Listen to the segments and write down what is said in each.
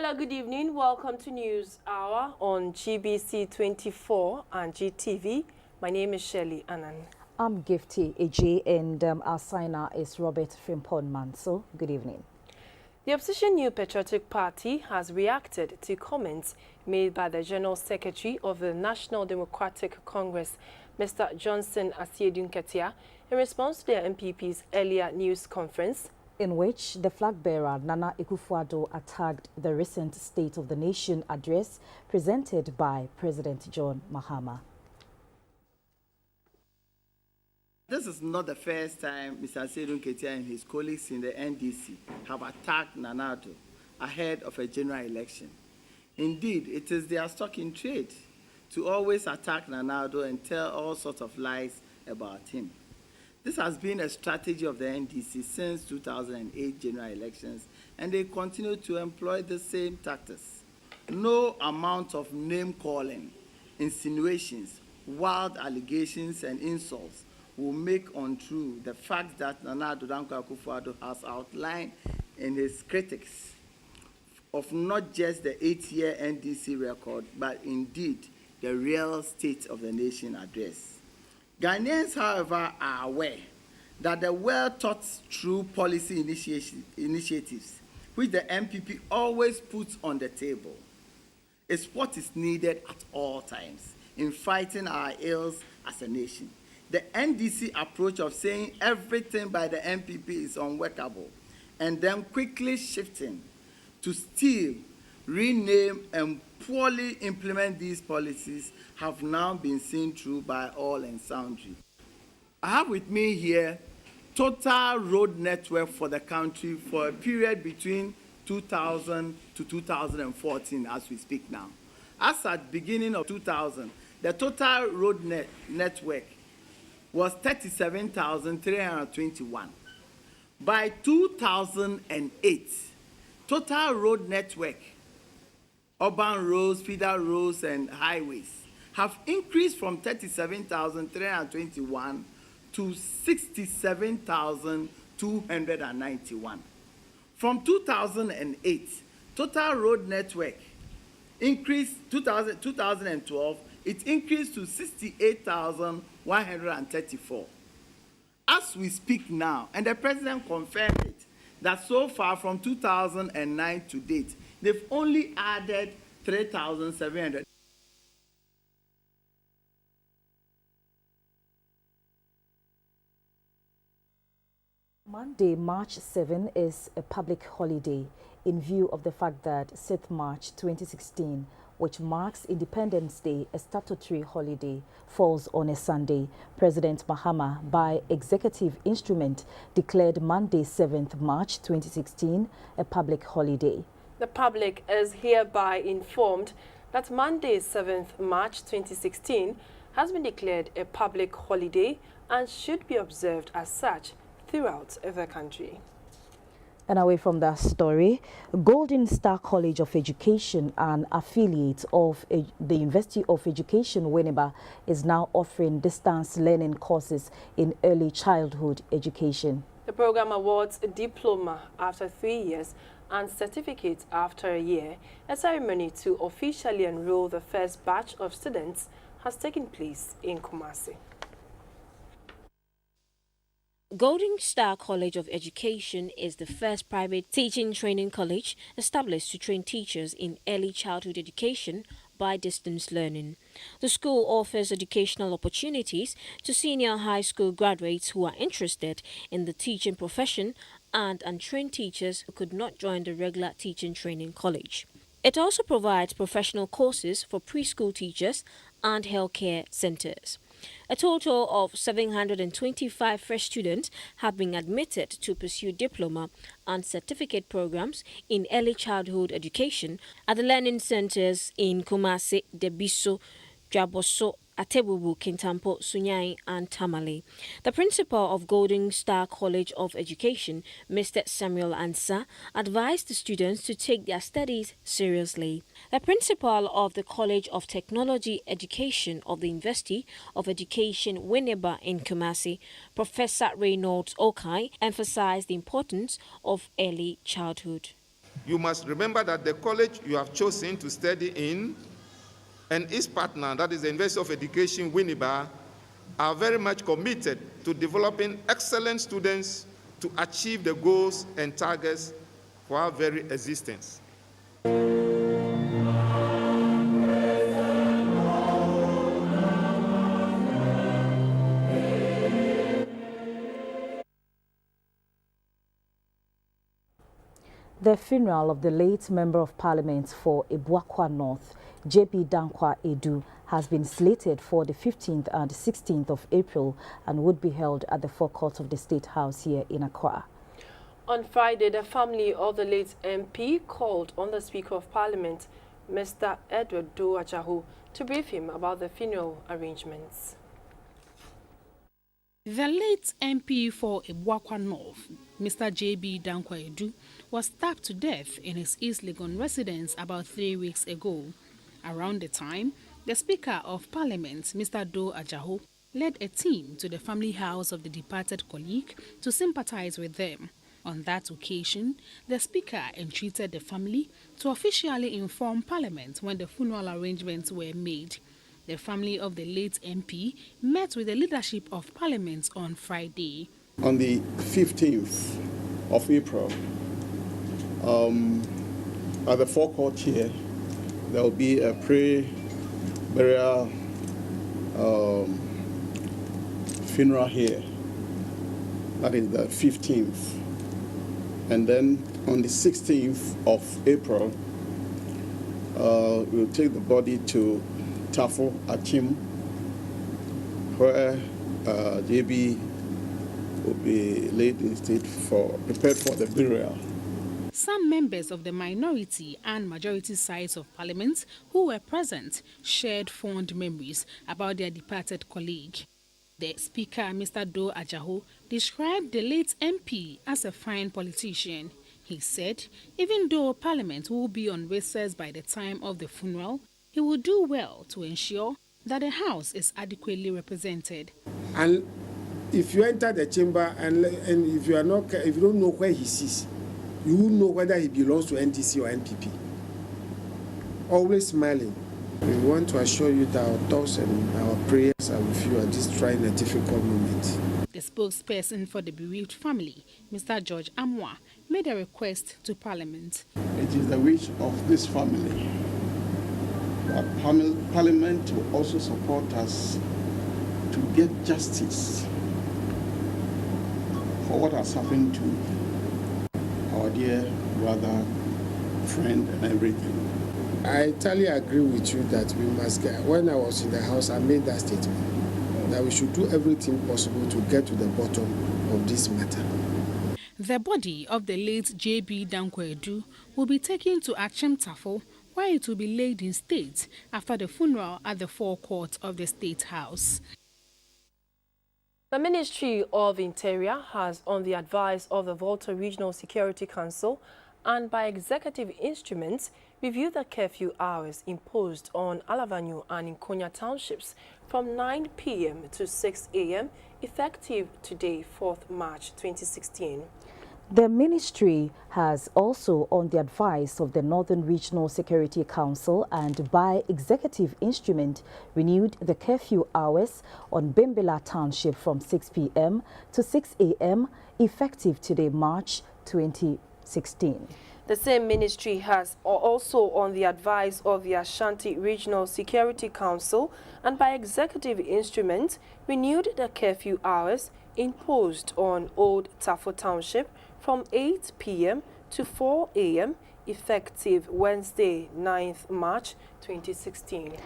Hello, good evening. Welcome to News Hour on GBC24 and GTV. My name is Shirley Annan. I'm Gifty AJ, and our signer is Robert Frimpon Manso. Good evening. The opposition New Patriotic Party has reacted to comments made by the General Secretary of the National Democratic Congress, Mr. Johnson Assin, in response to their MPP's earlier news conference, in which the flag bearer Nana Akufo-Addo attacked the recent State of the Nation address presented by President John Mahama. This is not the first time Mr. Assin and his colleagues in the NDC have attacked Nana Addo ahead of a general election. Indeed, it is their stock in trade to always attack Nana Addo and tell all sorts of lies about him. This has been a strategy of the NDC since 2008 general elections, and they continue to employ the same tactics. No amount of name-calling, insinuations, wild allegations, and insults will make untrue the fact that Nana Addo Akufo-Addo has outlined in his critics of not just the 8-year NDC record, but indeed the real State of the Nation address. Ghanaians, however, are aware that the well-thought through policy initiatives, which the MPP always puts on the table, is what is needed at all times in fighting our ills as a nation. The NDC approach of saying everything by the MPP is unworkable and then quickly shifting to steal, rename, and poorly implement these policies have now been seen through by all and sundry. I have with me here total road network for the country for a period between 2000 to 2014 as we speak now. As at beginning of 2000, the total road network was 37,321. By 2008, total road network, urban roads, feeder roads, and highways have increased from 37,321 to 67,291. From 2008, total road network increased 2012, it increased to 68,134. As we speak now, and the President confirmed it, that so far from 2009 to date, they've only added 3,700. Monday, March 7 is a public holiday in view of the fact that 6th March 2016, which marks Independence Day, a statutory holiday, falls on a Sunday. President Mahama, by executive instrument, declared Monday, 7th March 2016, a public holiday. The public is hereby informed that Monday, 7th March 2016, has been declared a public holiday and should be observed as such throughout the country. And away from that story, Golden Star College of Education, an affiliate of the University of Education, Winneba, is now offering distance learning courses in early childhood education. The program awards a diploma after 3 years and certificate after a year. A ceremony to officially enroll the first batch of students has taken place in Kumasi. Golden Star College of Education is the first private teaching training college established to train teachers in early childhood education by distance learning. The school offers educational opportunities to senior high school graduates who are interested in the teaching profession and untrained teachers who could not join the regular teaching training college. It also provides professional courses for preschool teachers and healthcare centers. A total of 725 fresh students have been admitted to pursue diploma and certificate programs in early childhood education at the learning centers in Kumasi, Debiso, Jaboso, Atebubu, Kintampo, Sunyai and Tamale. The principal of Golden Star College of Education, Mr. Samuel Ansa, advised the students to take their studies seriously. The principal of the College of Technology Education of the University of Education, Winneba in Kumasi, Professor Reynolds Okey, emphasized the importance of early childhood. You must remember that the college you have chosen to study in and its partner, that is the University of Education, Winneba, are very much committed to developing excellent students to achieve the goals and targets for our very existence. The funeral of the late Member of Parliament for Ebuakwa North, JB Edu, has been slated for the 15th and 16th of April and would be held at the forecourt of the State House here in Accra. On Friday, the family of the late MP called on the Speaker of Parliament, Mr. Edward Doe-Ajahu, to brief him about the funeral arrangements. The late MP for Ebuakwa North, Mr. JB Edu, was stabbed to death in his East Legon residence about 3 weeks ago. Around the time, the Speaker of Parliament, Mr. Doe-Ajahu, led a team to the family house of the departed colleague to sympathize with them. On that occasion, the Speaker entreated the family to officially inform Parliament when the funeral arrangements were made. The family of the late MP met with the leadership of Parliament on Friday. On the 15th of April, at the forecourt here, there will be a pre-burial funeral here. That is the 15th. And then on the 16th of April, we'll take the body to Tafo Achim, where JB will be laid in state prepared for the burial. Some members of the minority and majority sides of Parliament who were present shared fond memories about their departed colleague. The Speaker, Mr. Doe-Ajahu, described the late MP as a fine politician. He said, even though Parliament will be on recess by the time of the funeral, he will do well to ensure that the House is adequately represented. And if you enter the chamber and if you don't know where he sits, you will know whether he belongs to NDC or NPP. Always smiling. We want to assure you that our thoughts and our prayers are with you at this trying a difficult moment. The spokesperson for the bereaved family, Mr. George Amwa, made a request to Parliament. It is the wish of this family that Parliament will also support us to get justice for what has happened to our dear brother, friend, and everything. I totally agree with you that we must get. When I was in the House, I made that statement that we should do everything possible to get to the bottom of this matter. The body of the late JB Edu will be taken to Achim Tafo, where it will be laid in state after the funeral at the forecourt of the State House. The Ministry of Interior has, on the advice of the Volta Regional Security Council and by executive instruments, reviewed the curfew hours imposed on Alavanyu and Nkonya townships from 9 p.m. to 6 a.m. effective today, 4th March 2016. The ministry has also, on the advice of the Northern Regional Security Council and by executive instrument, renewed the curfew hours on Bimbila Township from 6 p.m. to 6 a.m. effective today, March 2016. The same ministry has also, on the advice of the Ashanti Regional Security Council and by executive instrument, renewed the curfew hours imposed on Old Tafo Township from 8 p.m. to 4 a.m. effective Wednesday, 9th March 2016.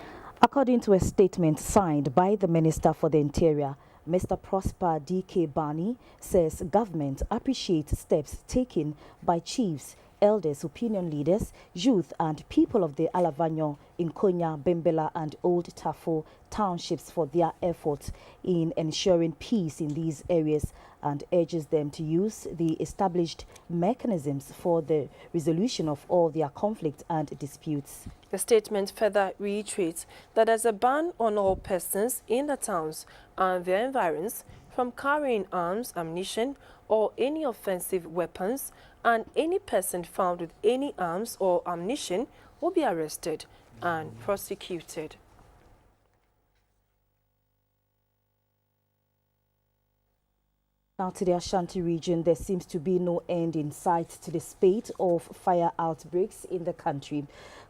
According to a statement signed by the Minister for the Interior, Mr. Prosper D.K. Bani says government appreciates steps taken by chiefs, elders, opinion leaders, youth and people of the Alavanyo, Nkonya, Bimbela and Old Tafo townships for their efforts in ensuring peace in these areas and urges them to use the established mechanisms for the resolution of all their conflicts and disputes. The statement further reiterates that there's a ban on all persons in the towns and their environs from carrying arms, ammunition, or any offensive weapons, and any person found with any arms or ammunition will be arrested and prosecuted. Now to the Ashanti region, there seems to be no end in sight to the spate of fire outbreaks in the country.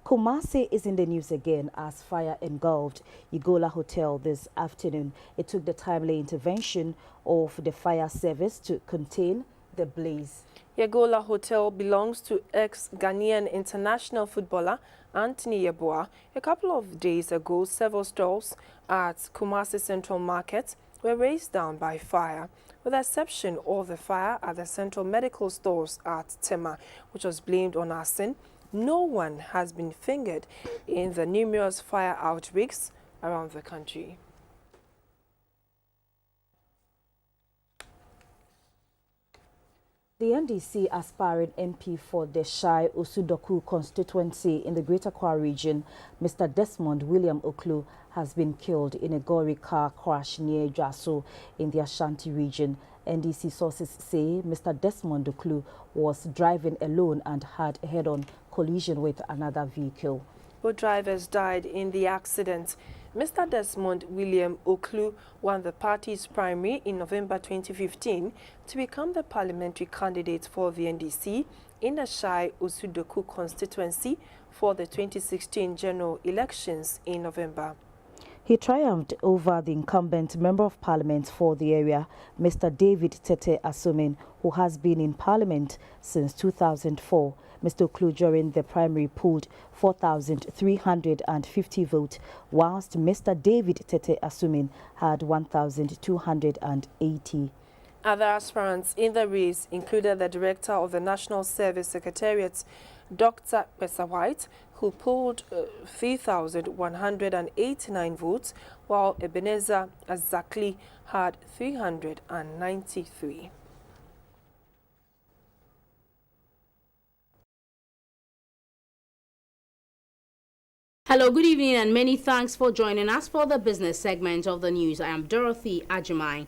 Kumasi is in the news again as fire engulfed Yagola Hotel this afternoon. It took the timely intervention of the fire service to contain the blaze. Yagola Hotel belongs to ex-Ghanaian international footballer Anthony Yeboah. A couple of days ago, several stalls at Kumasi Central Market were razed down by fire, with the exception of the fire at the Central Medical Stores at Tema, which was blamed on Assin. No one has been fingered in the numerous fire outbreaks around the country. The NDC aspiring MP for the Shai Osudoku constituency in the Greater Accra region, Mr. Desmond William Oklu, has been killed in a gory car crash near Jaso in the Ashanti region. NDC sources say Mr. Desmond Oklu was driving alone and had a head-on collision with another vehicle. Both drivers died in the accident. Mr. Desmond William Oklu won the party's primary in November 2015 to become the parliamentary candidate for the NDC in the Shai Osudoku constituency for the 2016 general elections in November. He triumphed over the incumbent Member of Parliament for the area, Mr. David Tete Asumin, who has been in Parliament since 2004. Mr. Oklu during the primary polled 4,350 votes, whilst Mr. David Tete Asumin had 1,280. Other aspirants in the race included the Director of the National Service Secretariat, Dr. Pesa White, who polled 3,189 votes, while Ebenezer Azakli had 393. Hello, good evening, and many thanks for joining us for the business segment of the news. I am Dorothy Ajimai.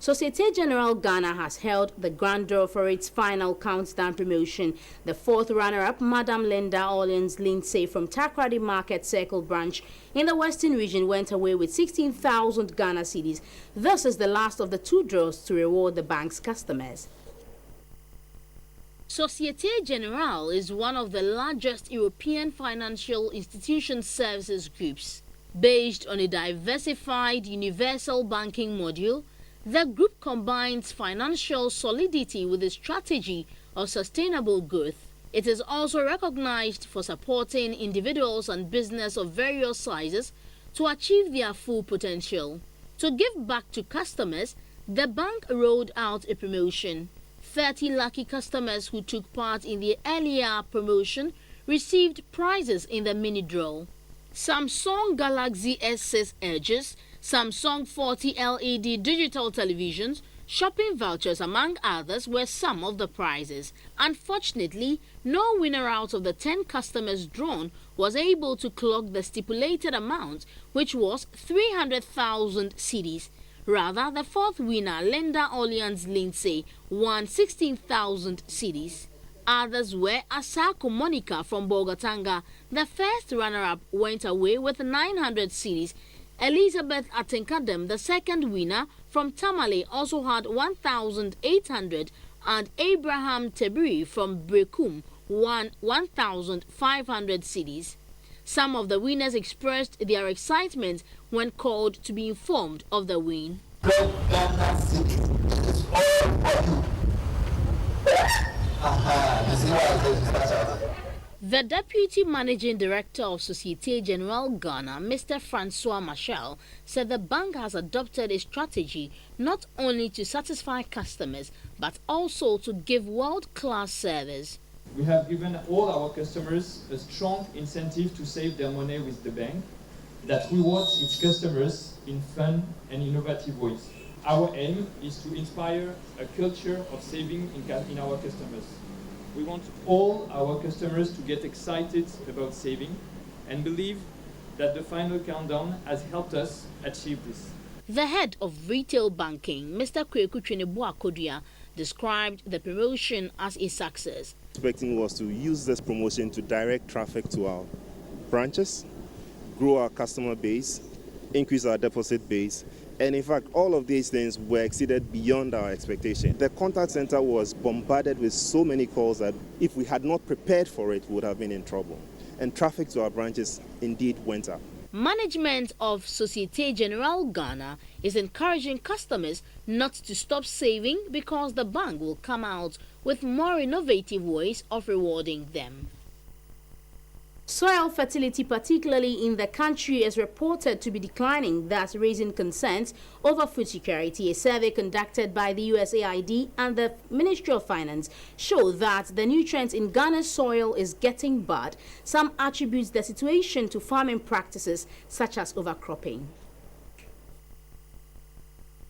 Societe Generale Ghana has held the grand draw for its final countdown promotion. The fourth runner-up, Madam Linda Orleans Lindsay from Takrady Market Circle branch in the Western region, went away with 16,000 Ghana cedis. This is the last of the two draws to reward the bank's customers. Societe Generale is one of the largest European financial institution services groups. Based on a diversified universal banking module, the group combines financial solidity with a strategy of sustainable growth. It is also recognized for supporting individuals and business of various sizes to achieve their full potential. To give back to customers, the bank rolled out a promotion. 30 lucky customers who took part in the earlier promotion received prizes in the mini draw. Samsung Galaxy S6 Edges, Samsung 40 LED digital televisions, shopping vouchers among others were some of the prizes. Unfortunately, no winner out of the 10 customers drawn was able to clock the stipulated amount, which was 300,000 cedis. Rather, the fourth winner, Linda Orleans Lindsay, won 16,000 cedis. Others were Asako Monica from Bogatanga. The first runner-up went away with 900 cedis. Elizabeth Atenkadem, the second winner from Tamale, also had 1,800, and Abraham Tebri from Brekum won 1,500 cedis. Some of the winners expressed their excitement when called to be informed of the win. The Deputy Managing Director of Societe Generale Ghana, Mr. Francois Marshall, said the bank has adopted a strategy not only to satisfy customers but also to give world-class service. We have given all our customers a strong incentive to save their money with the bank that rewards its customers in fun and innovative ways. Our aim is to inspire a culture of saving in our customers. We want all our customers to get excited about saving and believe that the final countdown has helped us achieve this. The head of retail banking, Mr. Kweku Akodia, described the promotion as a success. Expecting was to use this promotion to direct traffic to our branches, grow our customer base, increase our deposit base, and in fact all of these things were exceeded beyond our expectation. The contact center was bombarded with so many calls that if we had not prepared for it, we would have been in trouble. And traffic to our branches indeed went up. Management of Societe Generale Ghana is encouraging customers not to stop saving because the bank will come out with more innovative ways of rewarding them. Soil fertility, particularly in the country, is reported to be declining, thus raising concerns over food security. A survey conducted by the USAID and the Ministry of Finance show that the nutrients in Ghana's soil is getting bad. Some attribute the situation to farming practices such as overcropping.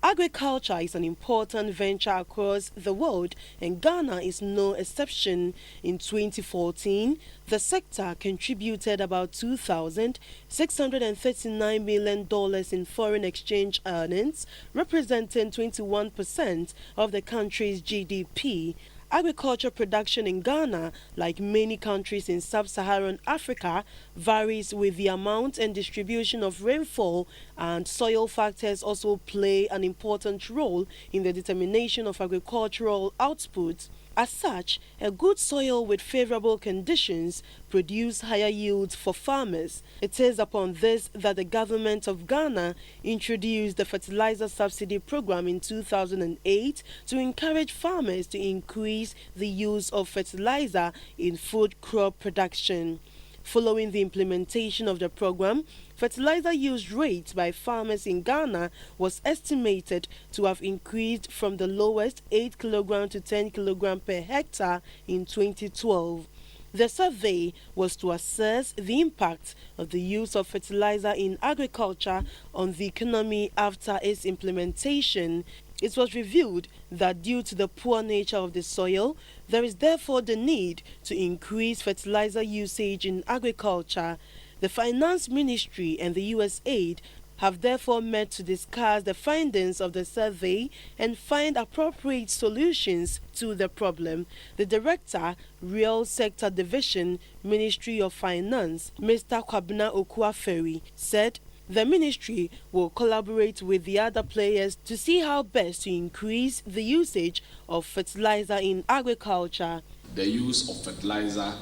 Agriculture is an important venture across the world, and Ghana is no exception. In 2014, the sector contributed about $2,639 million in foreign exchange earnings, representing 21% of the country's GDP. Agriculture production in Ghana, like many countries in sub-Saharan Africa, varies with the amount and distribution of rainfall, and soil factors also play an important role in the determination of agricultural output. As such, a good soil with favorable conditions produces higher yields for farmers. It is upon this that the government of Ghana introduced the fertilizer subsidy program in 2008 to encourage farmers to increase the use of fertilizer in food crop production. Following the implementation of the program, fertilizer use rates by farmers in Ghana was estimated to have increased from the lowest 8 kg to 10 kg per hectare in 2012. The survey was to assess the impact of the use of fertilizer in agriculture on the economy after its implementation. It was revealed that due to the poor nature of the soil, there is therefore the need to increase fertilizer usage in agriculture. The Finance Ministry and the USAID have therefore met to discuss the findings of the survey and find appropriate solutions to the problem. The Director, Real Sector Division, Ministry of Finance, Mr. Kwabena Okuaferi, said the ministry will collaborate with the other players to see how best to increase the usage of fertilizer in agriculture. The use of fertilizer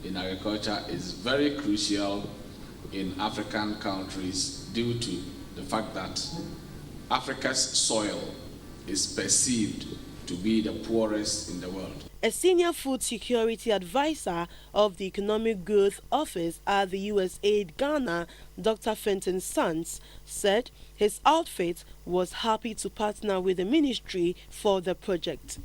in agriculture is very crucial in African countries due to the fact that Africa's soil is perceived to be the poorest in the world. A senior food security advisor of the Economic Growth Office at the USAID Ghana, Dr. Fenton Sands, said his outfit was happy to partner with the ministry for the project.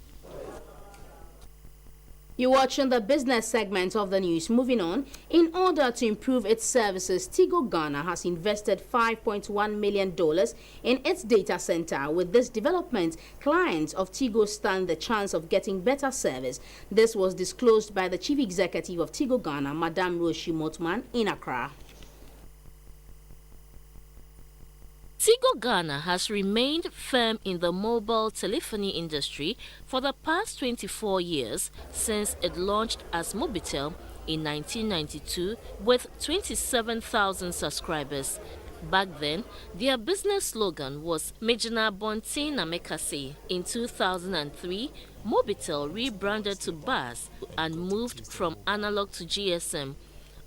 You're watching the business segment of the news. Moving on, in order to improve its services, Tigo Ghana has invested $5.1 million in its data center. With this development, clients of Tigo stand the chance of getting better service. This was disclosed by the Chief Executive of Tigo Ghana, Madam Roshi Motman, in Accra. Tigo Ghana has remained firm in the mobile telephony industry for the past 24 years since it launched as Mobitel in 1992 with 27,000 subscribers. Back then, their business slogan was Mejina Bontin na Mekase. In 2003, Mobitel rebranded to Buzz and moved from analog to GSM.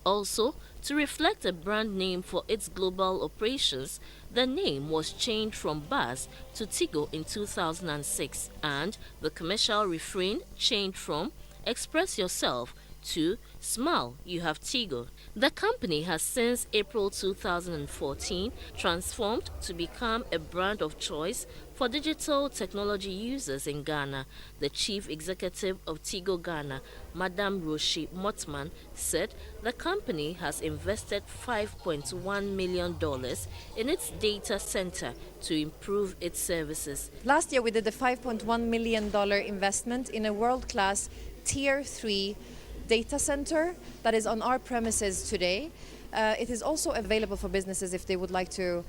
Also, to reflect a brand name for its global operations, the name was changed from Buzz to Tigo in 2006, and the commercial refrain changed from Express Yourself to Smile, You Have Tigo. The company has since April 2014 transformed to become a brand of choice for digital technology users in Ghana. The chief executive of Tigo Ghana, Madam Roshi Motman, said the company has invested $5.1 million in its data center to improve its services. Last year we did a $5.1 million investment in a world-class Tier 3 data center that is on our premises today. It is also available for businesses if they would like to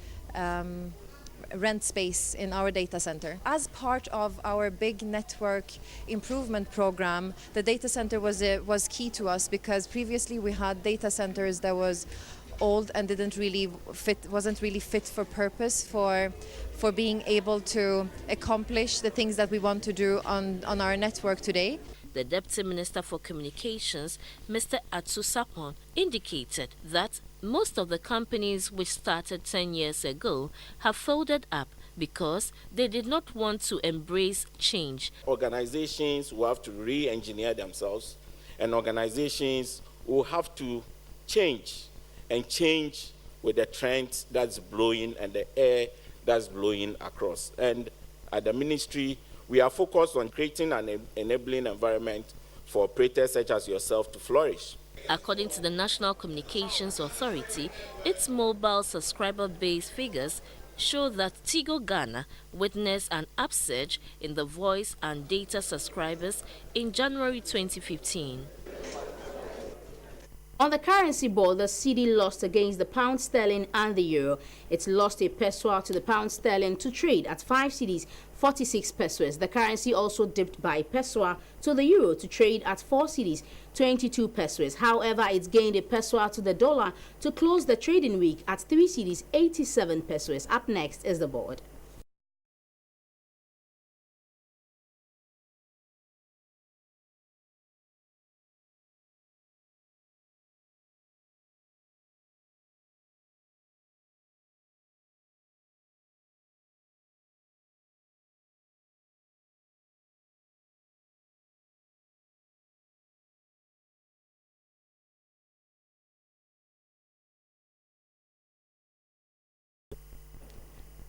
rent space in our data center. As part of our big network improvement program, the data center was key to us because previously we had data centers that was old and wasn't really fit for purpose for being able to accomplish the things that we want to do on our network today. The Deputy Minister for Communications, Mr. Atsu Sapon, indicated that most of the companies which started 10 years ago have folded up because they did not want to embrace change. Organizations will have to re-engineer themselves, and organizations will have to change and change with the trend that's blowing and the air that's blowing across. And at the ministry, we are focused on creating an enabling environment for operators such as yourself to flourish. According to the National Communications Authority, its mobile subscriber-based figures show that Tigo Ghana witnessed an upsurge in the voice and data subscribers in January 2015. On the currency board, the cedi lost against the pound sterling and the euro. It lost a peso to the pound sterling to trade at 5 cedis 46 pesos. The currency also dipped by peso to the euro to trade at 4 cedis 22 pesos. However, it gained a peso to the dollar to close the trading week at 3 cedis 87 pesos. Up next is the board.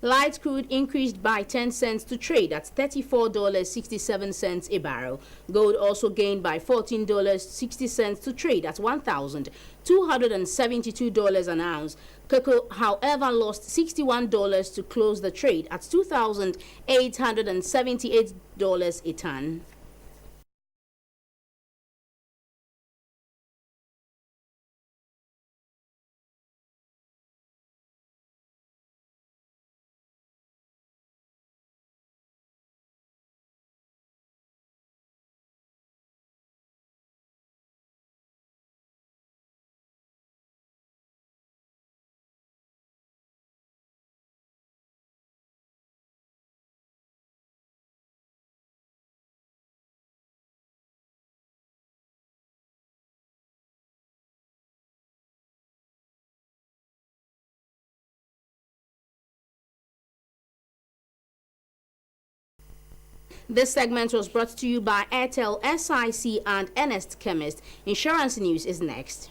Light crude increased by 10 cents to trade at $34.67 a barrel. Gold also gained by $14.60 to trade at $1,272 an ounce. Cocoa, however, lost $61 to close the trade at $2,878 a ton. This segment was brought to you by Airtel, SIC and Ernest Chemist. Insurance news is next.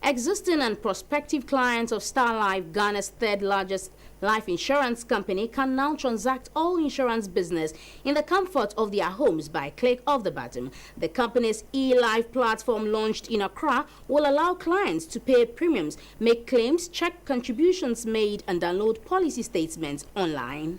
Existing and prospective clients of Star Life, Ghana's third largest life insurance company, can now transact all insurance business in the comfort of their homes by a click of the button. The company's eLife platform, launched in Accra, will allow clients to pay premiums, make claims, check contributions made, and download policy statements online.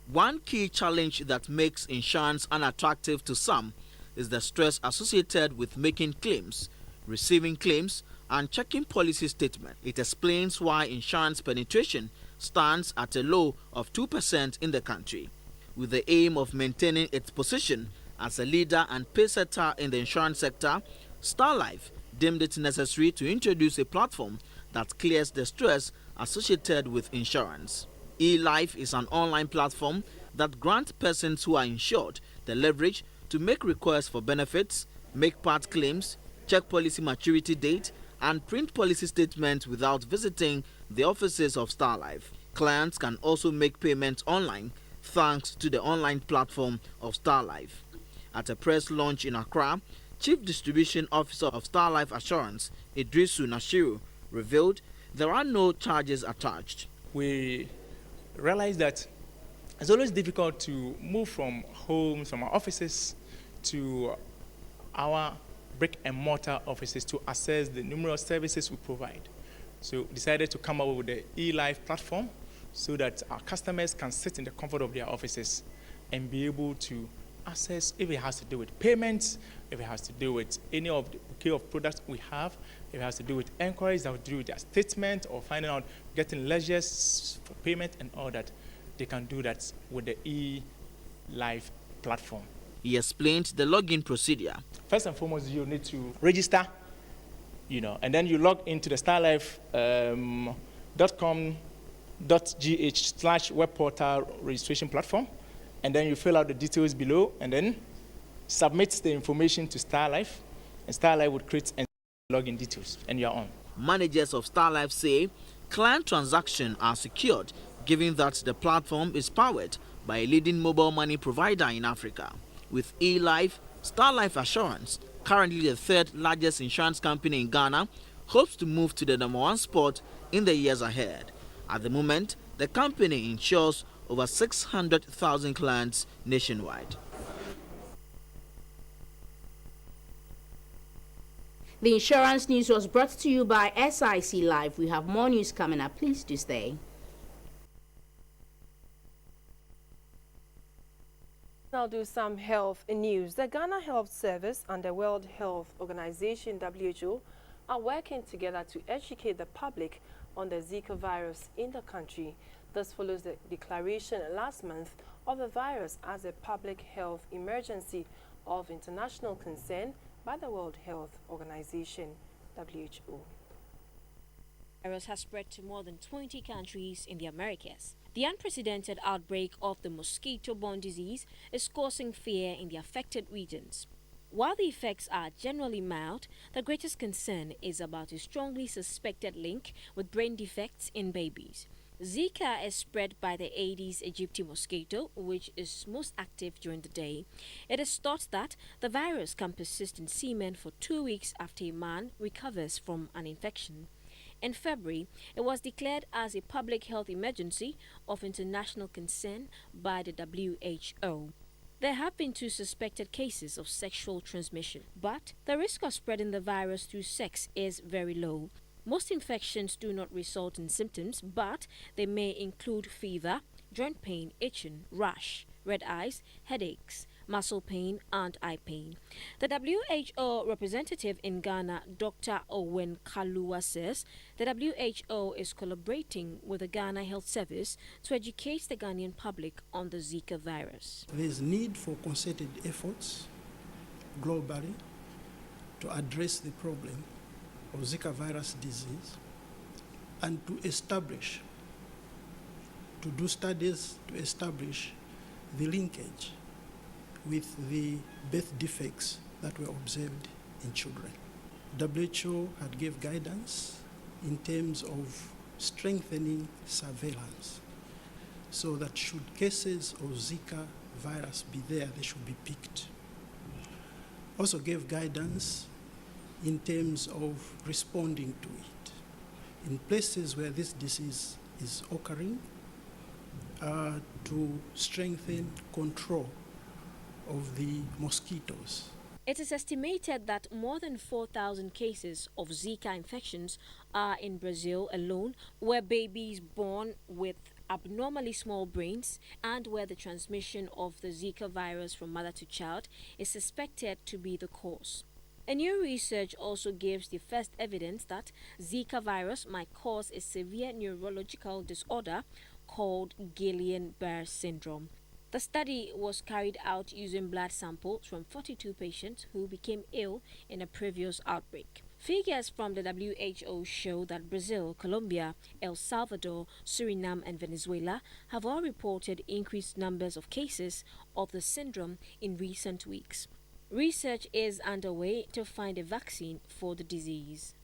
One key challenge that makes insurance unattractive to some is the stress associated with making claims, receiving claims, and checking policy statement. It explains why insurance penetration stands at a low of 2% in the country. With the aim of maintaining its position as a leader and pacesetter in the insurance sector, Star Life deemed it necessary to introduce a platform that clears the stress associated with insurance. eLife is an online platform that grants persons who are insured the leverage to make requests for benefits, make part claims, check policy maturity date, and print policy statements without visiting the offices of Star Life. Clients can also make payments online thanks to the online platform of Star Life. At a press launch in Accra, Chief Distribution Officer of Star Life Assurance, Idrisu Nashiru, revealed there are no charges attached. We realize that it's always difficult to move from homes, from our offices, to our brick and mortar offices to access the numerous services we provide. So decided to come up with the eLife platform so that our customers can sit in the comfort of their offices and be able to access, if it has to do with payments, if it has to do with any of the bouquet of products we have, if it has to do with inquiries that have to do with their statement or finding out, getting ledgers for payment and all that, they can do that with the eLife platform. He explained the login procedure. First and foremost, you need to register, and then you log into the starlife.com.gh/web portal registration platform, and then you fill out the details below, and then submit the information to StarLife, and StarLife would create and login details, and you're on. Managers of StarLife say client transactions are secured, given that the platform is powered by a leading mobile money provider in Africa. With eLife, StarLife Assurance, currently the third largest insurance company in Ghana, hopes to move to the #1 spot in the years ahead. At the moment, the company insures over 600,000 clients nationwide. The insurance news was brought to you by SIC Live. We have more news coming up. Please do stay. Now do some health news. The Ghana Health Service and the World Health Organization, WHO, are working together to educate the public on the Zika virus in the country. This follows the declaration last month of the virus as a public health emergency of international concern by the World Health Organization, WHO. The virus has spread to more than 20 countries in the Americas. The unprecedented outbreak of the mosquito-borne disease is causing fear in the affected regions. While the effects are generally mild, the greatest concern is about a strongly suspected link with brain defects in babies. Zika is spread by the Aedes aegypti mosquito, which is most active during the day. It is thought that the virus can persist in semen for 2 weeks after a man recovers from an infection. In February, it was declared as a public health emergency of international concern by the WHO. There have been 2 suspected cases of sexual transmission, but the risk of spreading the virus through sex is very low. Most infections do not result in symptoms, but they may include fever, joint pain, itching, rash, red eyes, headaches, muscle pain, and eye pain. The WHO representative in Ghana, Dr. Owen Kalua, says the WHO is collaborating with the Ghana Health Service to educate the Ghanaian public on the Zika virus. There is need for concerted efforts globally to address the problem of Zika virus disease and to do studies to establish the linkage with the birth defects that were observed in children. WHO had gave guidance in terms of strengthening surveillance so that should cases of Zika virus be there, they should be picked. Also gave guidance in terms of responding to it. In places where this disease is occurring, to strengthen control of the mosquitoes. It is estimated that more than 4,000 cases of Zika infections are in Brazil alone, where babies born with abnormally small brains and where the transmission of the Zika virus from mother to child is suspected to be the cause. A new research also gives the first evidence that Zika virus might cause a severe neurological disorder called Guillain-Barré syndrome. The study was carried out using blood samples from 42 patients who became ill in a previous outbreak. Figures from the WHO show that Brazil, Colombia, El Salvador, Suriname and Venezuela have all reported increased numbers of cases of the syndrome in recent weeks. Research is underway to find a vaccine for the disease.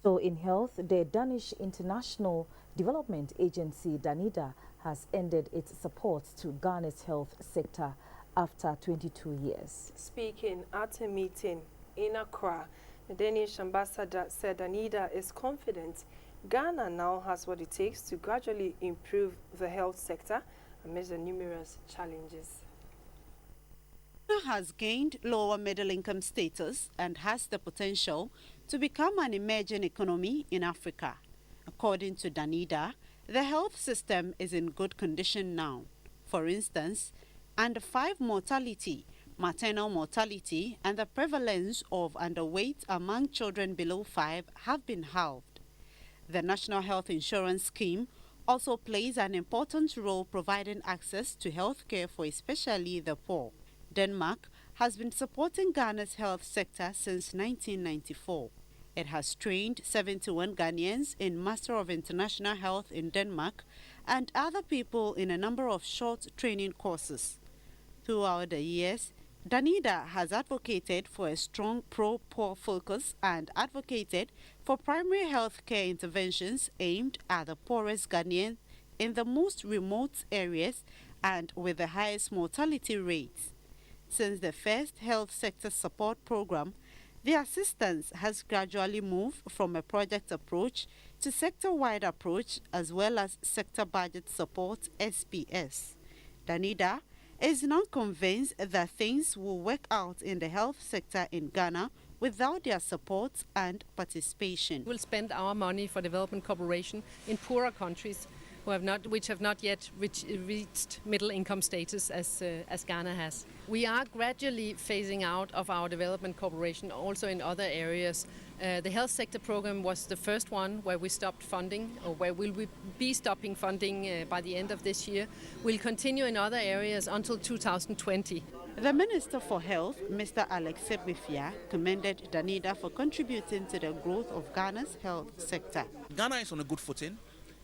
So in health, the Danish International Development Agency, Danida, has ended its support to Ghana's health sector after 22 years. Speaking at a meeting in Accra, the Danish ambassador said Danida is confident Ghana now has what it takes to gradually improve the health sector amidst the numerous challenges. Ghana has gained lower middle income status and has the potential to become an emerging economy in Africa. According to Danida, the health system is in good condition now. For instance, under 5 mortality, maternal mortality, and the prevalence of underweight among children below 5 have been halved. The National Health Insurance Scheme also plays an important role providing access to health care for especially the poor. Denmark has been supporting Ghana's health sector since 1994. It has trained 71 Ghanaians in Master of International Health in Denmark and other people in a number of short training courses. Throughout the years, Danida has advocated for a strong pro-poor focus and advocated for primary health care interventions aimed at the poorest Ghanaians in the most remote areas and with the highest mortality rates. Since the first health sector support program, the assistance has gradually moved from a project approach to sector-wide approach as well as sector budget support SPS. Danida is now convinced that things will work out in the health sector in Ghana without their support and participation. We'll spend our money for development cooperation in poorer countries which have not yet reached middle income status as Ghana has. We are gradually phasing out of our development cooperation also in other areas. The health sector program was the first one where we stopped funding, or where we will be stopping funding by the end of this year. We'll continue in other areas until 2020. The Minister for Health, Mr. Alex Sebifia, commended Danida for contributing to the growth of Ghana's health sector. Ghana is on a good footing.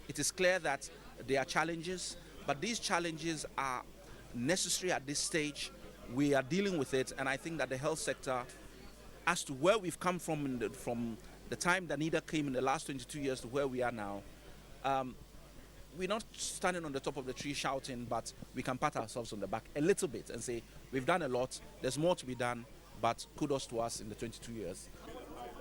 It is clear that there are challenges, but these challenges are necessary at this stage. We are dealing with it, and I think that the health sector, as to where we've come from from the time Danida came in the last 22 years to where we are now, we're not standing on the top of the tree shouting, but we can pat ourselves on the back a little bit and say, we've done a lot, there's more to be done, but kudos to us in the 22 years.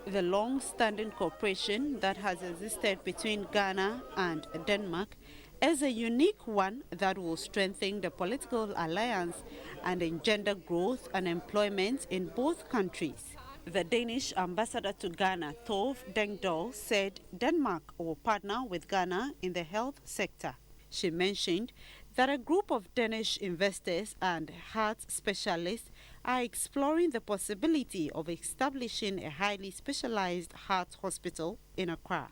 The long-standing cooperation that has existed between Ghana and Denmark is a unique one that will strengthen the political alliance and engender growth and employment in both countries. The Danish ambassador to Ghana, Tove Dengdal, said Denmark will partner with Ghana in the health sector. She mentioned that a group of Danish investors and heart specialists are exploring the possibility of establishing a highly specialized heart hospital in Accra.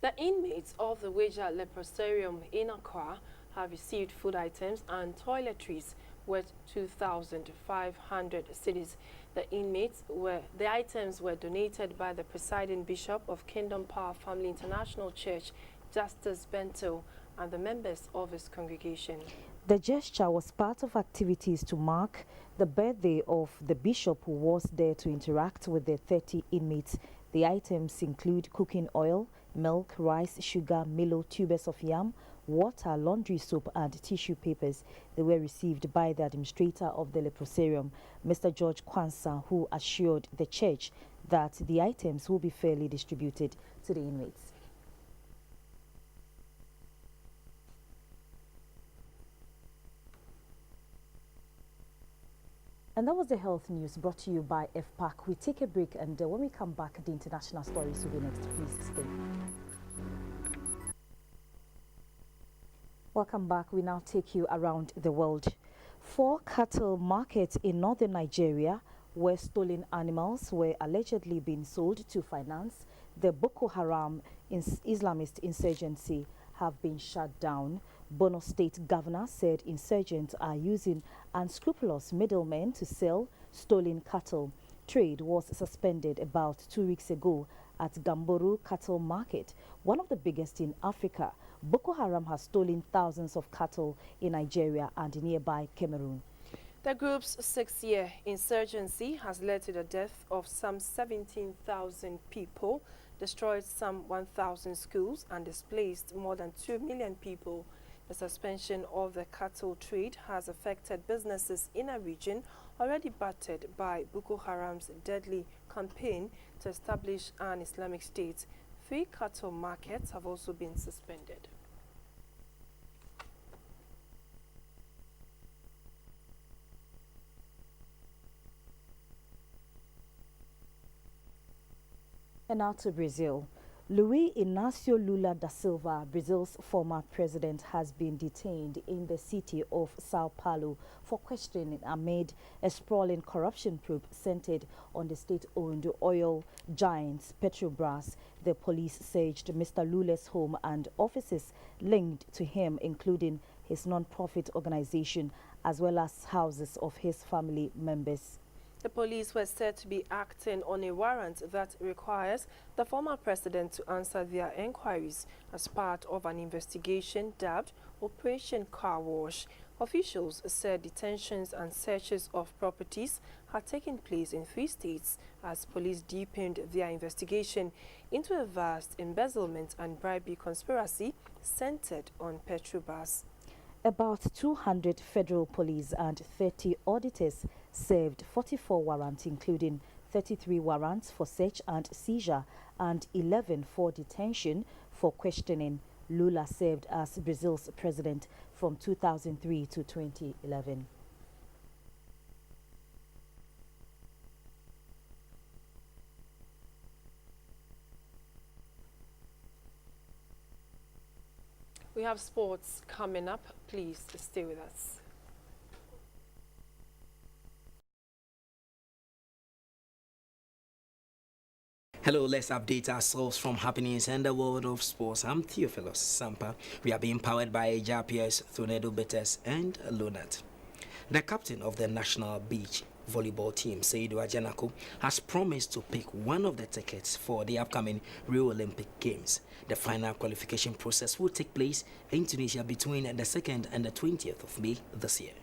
The inmates of the Weja Leprosarium in Accra have received food items and toiletries worth 2,500 cedis. The items were donated by the presiding bishop of Kingdom Power Family International Church, Justice Bento, and the members of his congregation. The gesture was part of activities to mark the birthday of the bishop, who was there to interact with the 30 inmates. The items include cooking oil, milk, rice, sugar, Milo, tubers of yam, water, laundry soap and tissue papers. They were received by the administrator of the leprosarium, Mr. George Kwansa, who assured the church that the items will be fairly distributed to the inmates. And that was the health news brought to you by FPAC. We take a break, and when we come back, the international stories will be next. Please stay. Welcome back. We now take you around the world. 4 cattle markets in northern Nigeria where stolen animals were allegedly being sold to finance the Boko Haram Islamist insurgency have been shut down. Borno State Governor said insurgents are using unscrupulous middlemen to sell stolen cattle. Trade was suspended about 2 weeks ago at Gamboru Cattle Market, one of the biggest in Africa. Boko Haram has stolen thousands of cattle in Nigeria and nearby Cameroon. The group's 6-year insurgency has led to the death of some 17,000 people, destroyed some 1,000 schools, and displaced more than 2 million people. The suspension of the cattle trade has affected businesses in a region already battered by Boko Haram's deadly campaign to establish an Islamic state. 3 cattle markets have also been suspended. And now to Brazil. Luiz Inácio Lula da Silva, Brazil's former president, has been detained in the city of Sao Paulo for questioning amid a sprawling corruption probe centered on the state-owned oil giant Petrobras. The police searched Mr. Lula's home and offices linked to him, including his non-profit organization, as well as houses of his family members. The police were said to be acting on a warrant that requires the former president to answer their inquiries as part of an investigation dubbed Operation Car Wash. Officials said detentions and searches of properties had taken place in 3 states as police deepened their investigation into a vast embezzlement and bribery conspiracy centered on Petrobras. About 200 federal police and 30 auditors served 44 warrants, including 33 warrants for search and seizure and 11 for detention for questioning. Lula served as Brazil's president from 2003 to 2011. We have sports coming up. Please stay with us. Hello, let's update ourselves from happenings in the world of sports. I'm Theophilus Sampa. We are being powered by JPS, Tornado Betters, and Lunat. The captain of the national beach volleyball team, Seidu Ajanako, has promised to pick one of the tickets for the upcoming Rio Olympic Games. The final qualification process will take place in Tunisia between the 2nd and the 20th of May this year.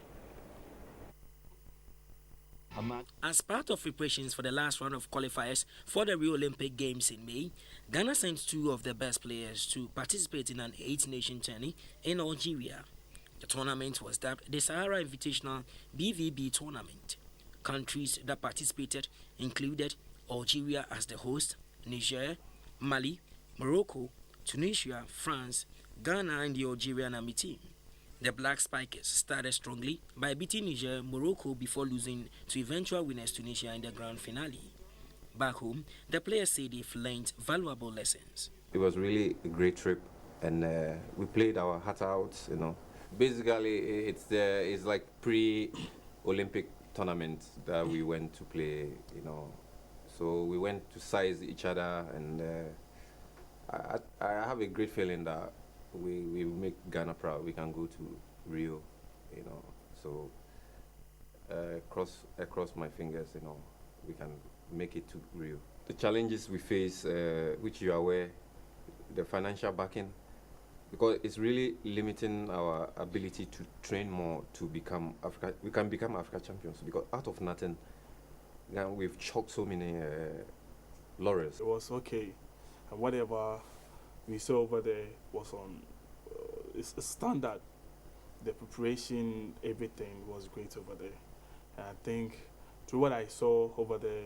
As part of preparations for the last round of qualifiers for the Rio Olympic Games in May, Ghana sent 2 of the best players to participate in an 8-nation tourney in Algeria. The tournament was dubbed the Sahara Invitational BVB Tournament. Countries that participated included Algeria as the host, Niger, Mali, Morocco, Tunisia, France, Ghana, and the Algerian Army team. The Black Spikers started strongly by beating Niger, Morocco before losing to eventual winners Tunisia in the grand finale. Back home, the players say they've learned valuable lessons. It was really a great trip, and we played our heart out, you know. Basically, it's like pre-Olympic tournament that we went to play, you know. So we went to size each other, and I have a great feeling that we make Ghana proud. We can go to Rio, you know. So cross my fingers, you know, we can make it to Rio. The challenges we face, which you are aware, the financial backing, because it's really limiting our ability to train more to become Africa. We can become Africa champions because out of nothing, we've chalked so many laurels. It was okay, and whatever we saw over there was on it's a standard. The preparation, everything was great over there. And I think through what I saw over there,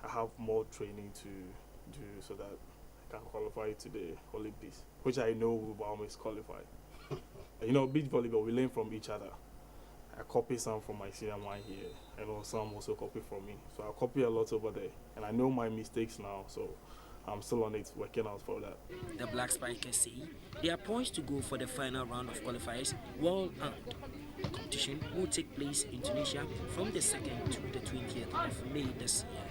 I have more training to do so that I can qualify to the Olympics, which I know we will always qualify. You know, beach volleyball, we learn from each other. I copy some from my senior one here, and some also copy from me. So I copy a lot over there, and I know my mistakes now, so I'm still on it, working out for that. The Black Spikers say they are poised to go for the final round of qualifiers well armed. The competition will take place in Tunisia from the 2nd to the 20th of May this year.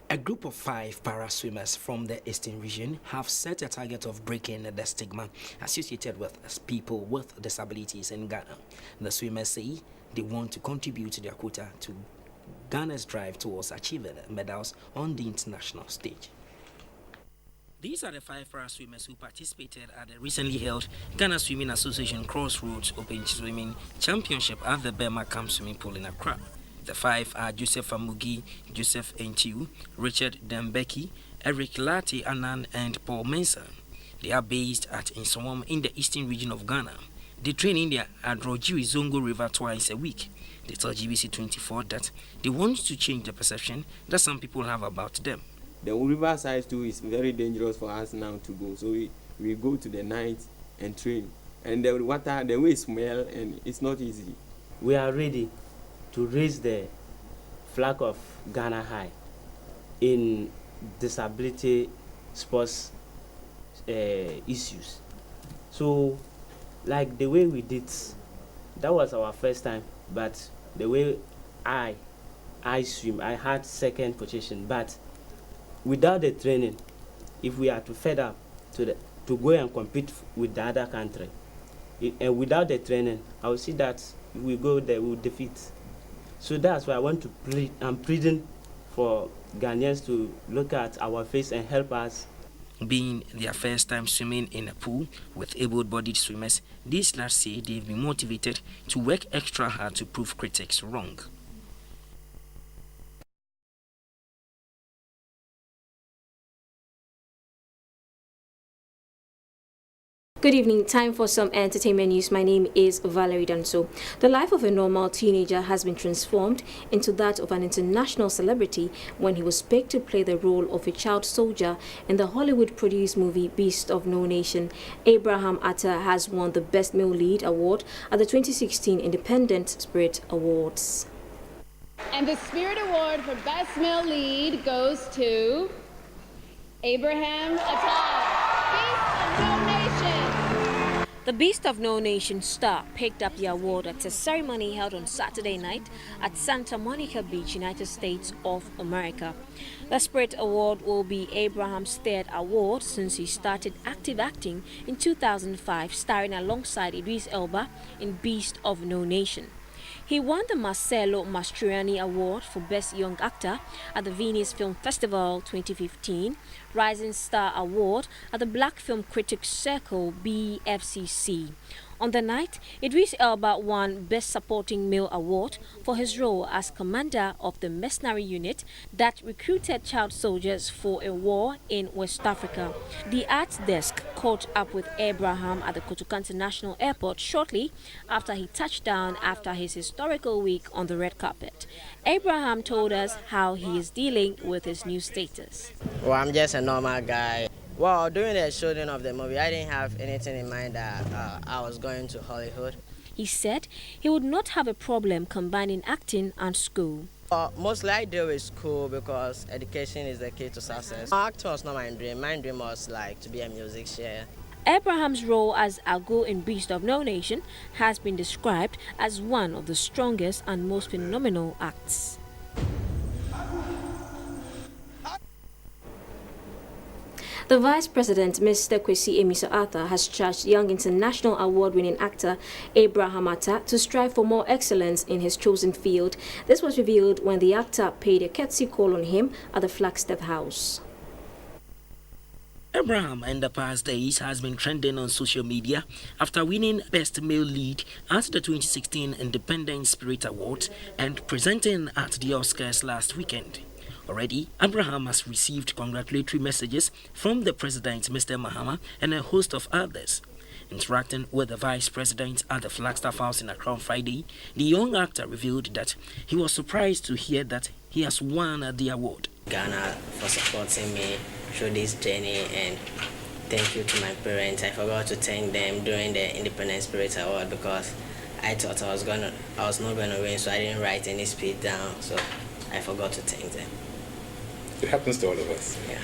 A group of 5 para-swimmers from the Eastern region have set a target of breaking the stigma associated with people with disabilities in Ghana. The swimmers say they want to contribute to their quota to Ghana's drive towards achieving medals on the international stage. These are the 5 para-swimmers who participated at the recently held Ghana Swimming Association Crossroads Open Swimming Championship at the Burma Camp Swimming Pool in Accra. The 5 are Joseph Amugi, Joseph Entiu, Richard Dembeki, Eric Lati Anan, and Paul Mensah. They are based at Nsawam in the eastern region of Ghana. They train in the Adrojiri Zongo River twice a week. They tell GBC24 that they want to change the perception that some people have about them. The river side too is very dangerous for us now to go. So we go to the night and train. And the water, the way it smells, and it's not easy. We are ready to raise the flag of Ghana high in disability sports issues. So, like the way we did, that was our first time, but the way I swim, I had second position, but without the training, if we are to fed up to go and compete with the other country, and without the training, I will see that if we go there, we will defeat. So that's why I want to plead. I'm pleading for Ghanaians to look at our face and help us. Being their first time swimming in a pool with able-bodied swimmers, these lads say they've been motivated to work extra hard to prove critics wrong. Good evening. Time for some entertainment news. My name is Valerie Danso. The life of a normal teenager has been transformed into that of an international celebrity when he was picked to play the role of a child soldier in the Hollywood-produced movie Beast of No Nation. Abraham Atta has won the Best Male Lead Award at the 2016 Independent Spirit Awards. And the Spirit Award for Best Male Lead goes to Abraham Atta. The Beast of No Nation star picked up the award at a ceremony held on Saturday night at Santa Monica Beach, United States of America. The Spirit Award will be Abraham's third award since he started active acting in 2005, starring alongside Idris Elba in Beast of No Nation. He won the Marcello Mastroianni Award for Best Young Actor at the Venice Film Festival 2015, Rising Star Award at the Black Film Critics Circle BFCC. On the night, Idris Elba won Best Supporting Male Award for his role as commander of the mercenary unit that recruited child soldiers for a war in West Africa. The Arts Desk caught up with Abraham at the Kotoka International Airport shortly after he touched down after his historical week on the red carpet. Abraham told us how he is dealing with his new status. Well, I'm just a normal guy. Well, during the shooting of the movie, I didn't have anything in mind that I was going to Hollywood. He said he would not have a problem combining acting and school. Mostly I deal with school because education is the key to success. Acting was not my dream. My dream was like to be a musician. Abraham's role as Agu in Beast of No Nation has been described as one of the strongest and most phenomenal acts. The Vice President, Mr. Kwesi Emiso-Arthur, has charged young international award-winning actor Abraham Atta to strive for more excellence in his chosen field. This was revealed when the actor paid a courtesy call on him at the Flagstaff House. Abraham in the past days has been trending on social media after winning Best Male Lead at the 2016 Independent Spirit Awards and presenting at the Oscars last weekend. Already, Abraham has received congratulatory messages from the President, Mr. Mahama, and a host of others. Interacting with the Vice President at the Flagstaff House in Accra on Friday, the young actor revealed that he was surprised to hear that he has won the award. Ghana for supporting me through this journey, and thank you to my parents. I forgot to thank them during the Independent Spirit Award because I thought I was not going to win, so I didn't write any speech down, so I forgot to thank them. It happens to all of us. Yeah.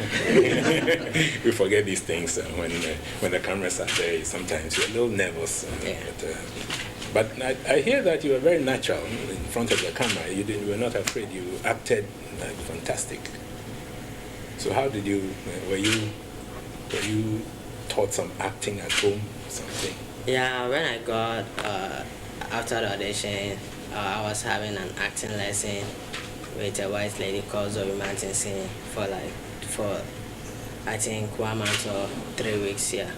We forget these things when the cameras are there. Sometimes you're a little nervous. But I hear that you were very natural in front of the camera. You were not afraid. You acted fantastic. So how did you? Were you taught some acting at home? Something? Yeah. When I got after the audition, I was having an acting lesson with a white lady called Zoe Martinson for I think 1 month or 3 weeks, yeah.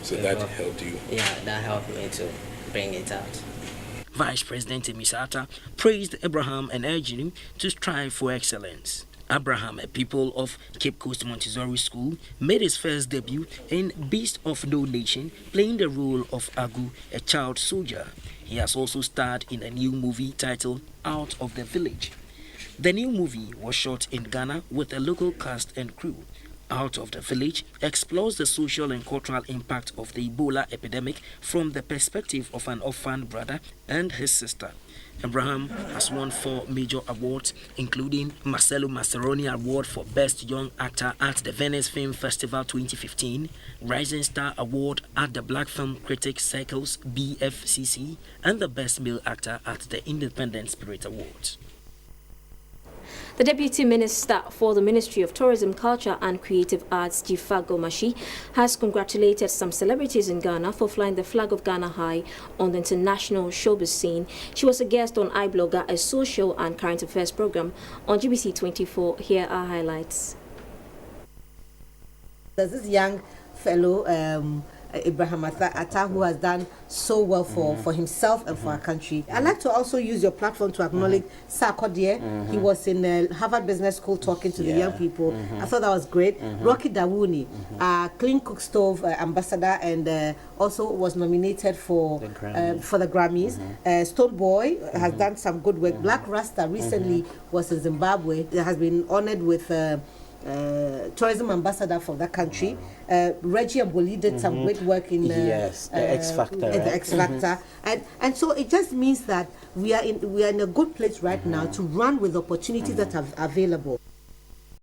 So that helped you? Yeah, that helped me to bring it out. Vice President Emiso-Arthur praised Abraham and urged him to strive for excellence. Abraham, a pupil of Cape Coast Montessori School, made his first debut in Beast of No Nation, playing the role of Agu, a child soldier. He has also starred in a new movie titled Out of the Village. The new movie was shot in Ghana with a local cast and crew. Out of the Village explores the social and cultural impact of the Ebola epidemic from the perspective of an orphaned brother and his sister. Abraham has won 4 major awards, including Marcelo Mascheroni Award for Best Young Actor at the Venice Film Festival 2015, Rising Star Award at the Black Film Critics Circles BFCC, and the Best Male Actor at the Independent Spirit Awards. The Deputy Minister for the Ministry of Tourism, Culture and Creative Arts, Jifago Mashi, has congratulated some celebrities in Ghana for flying the flag of Ghana high on the international showbiz scene. She was a guest on iBlogger, a social and current affairs program on GBC24. Here are highlights. There's this young fellow, Ibrahim Atta, who has done so well for himself and for our country. I'd like to also use your platform to acknowledge Sarkodie. He was in the Harvard Business School talking to the young people. I thought that was great. Rocky Dawuni, Clean Cook Stove ambassador, and also was nominated for the Grammys. Stone Boy has done some good work. Black Rasta recently was in Zimbabwe. He has been honored with tourism ambassador for that country. Reggie Amboli did some great work in the X Factor. The X Factor, and so it just means that we are in a good place right now to run with opportunities that are available.